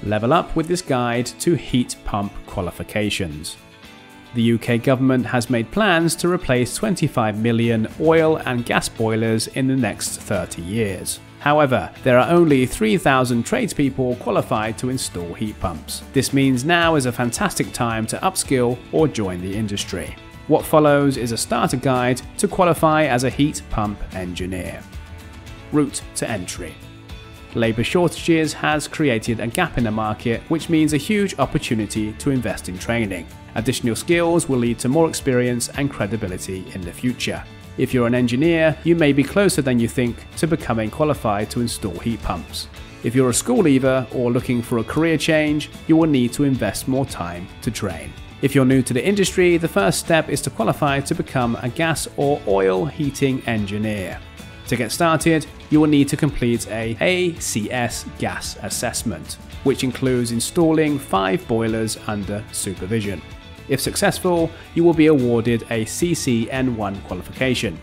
Level up with this guide to heat pump qualifications. The UK government has made plans to replace 25 million oil and gas boilers in the next 30 years. However, there are only 3,000 tradespeople qualified to install heat pumps. This means now is a fantastic time to upskill or join the industry. What follows is a starter guide to qualify as a heat pump engineer. Route to entry. Labour shortages has created a gap in the market, which means a huge opportunity to invest in training. Additional skills will lead to more experience and credibility in the future. If you're an engineer, you may be closer than you think to becoming qualified to install heat pumps. If you're a school leaver or looking for a career change, you will need to invest more time to train. If you're new to the industry, the first step is to qualify to become a gas or oil heating engineer. To get started, you will need to complete a ACS gas assessment, which includes installing 5 boilers under supervision. If successful, you will be awarded a CCN1 qualification.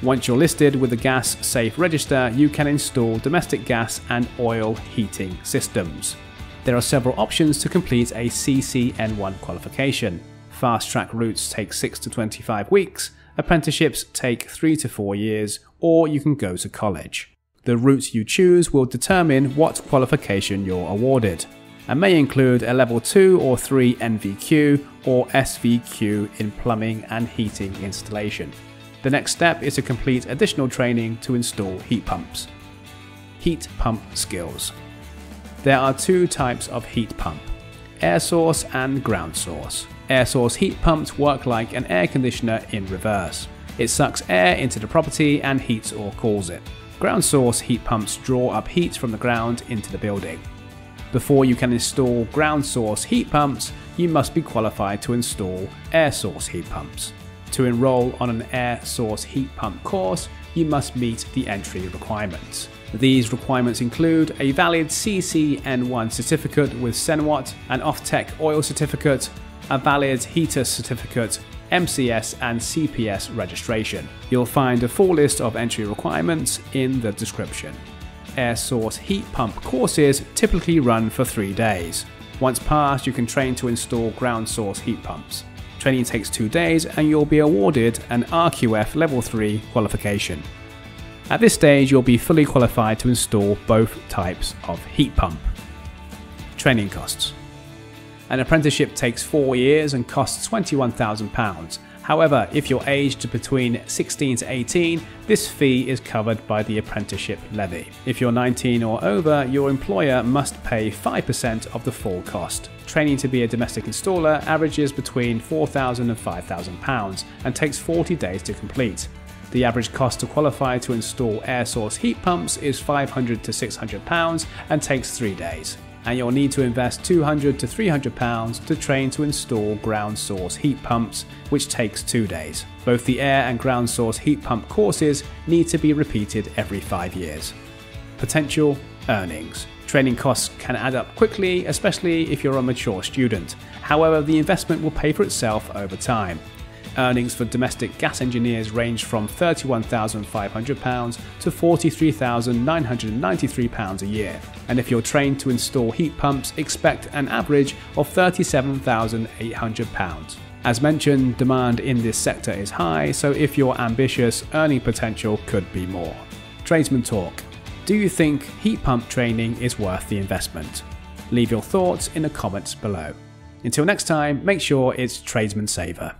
Once you're listed with the Gas Safe Register, you can install domestic gas and oil heating systems. There are several options to complete a CCN1 qualification. Fast-track routes take 6 to 25 weeks, apprenticeships take 3 to 4 years, or you can go to college. The route you choose will determine what qualification you're awarded, and may include a level 2 or 3 NVQ or SVQ in plumbing and heating installation. The next step is to complete additional training to install heat pumps. Heat pump skills. There are 2 types of heat pump: air source and ground source. Air source heat pumps work like an air conditioner in reverse. It sucks air into the property and heats or cools it. Ground source heat pumps draw up heat from the ground into the building. Before you can install ground source heat pumps, you must be qualified to install air source heat pumps. To enroll on an air source heat pump course, you must meet the entry requirements. These requirements include a valid CCN1 certificate with Senwatt, an Offtech oil certificate, a valid heater certificate, MCS and CPS registration. You'll find a full list of entry requirements in the description. Air source heat pump courses typically run for 3 days. Once passed, you can train to install ground source heat pumps. Training takes 2 days and you'll be awarded an RQF Level 3 qualification. At this stage, you'll be fully qualified to install both types of heat pump. Training costs. An apprenticeship takes 4 years and costs £21,000. However, if you're aged between 16 to 18, this fee is covered by the apprenticeship levy. If you're 19 or over, your employer must pay 5% of the full cost. Training to be a domestic installer averages between £4,000 and £5,000 and takes 40 days to complete. The average cost to qualify to install air source heat pumps is £500 to £600 and takes 3 days. And you'll need to invest £200 to £300 to train to install ground source heat pumps, which takes 2 days. Both the air and ground source heat pump courses need to be repeated every 5 years. Potential earnings. Training costs can add up quickly, especially if you're a mature student. However, the investment will pay for itself over time. Earnings for domestic gas engineers range from £31,500 to £43,993 a year, and if you're trained to install heat pumps, expect an average of £37,800. As mentioned, demand in this sector is high, so if you're ambitious, earning potential could be more. Tradesman Talk. Do you think heat pump training is worth the investment? Leave your thoughts in the comments below. Until next time, make sure it's Tradesman Saver.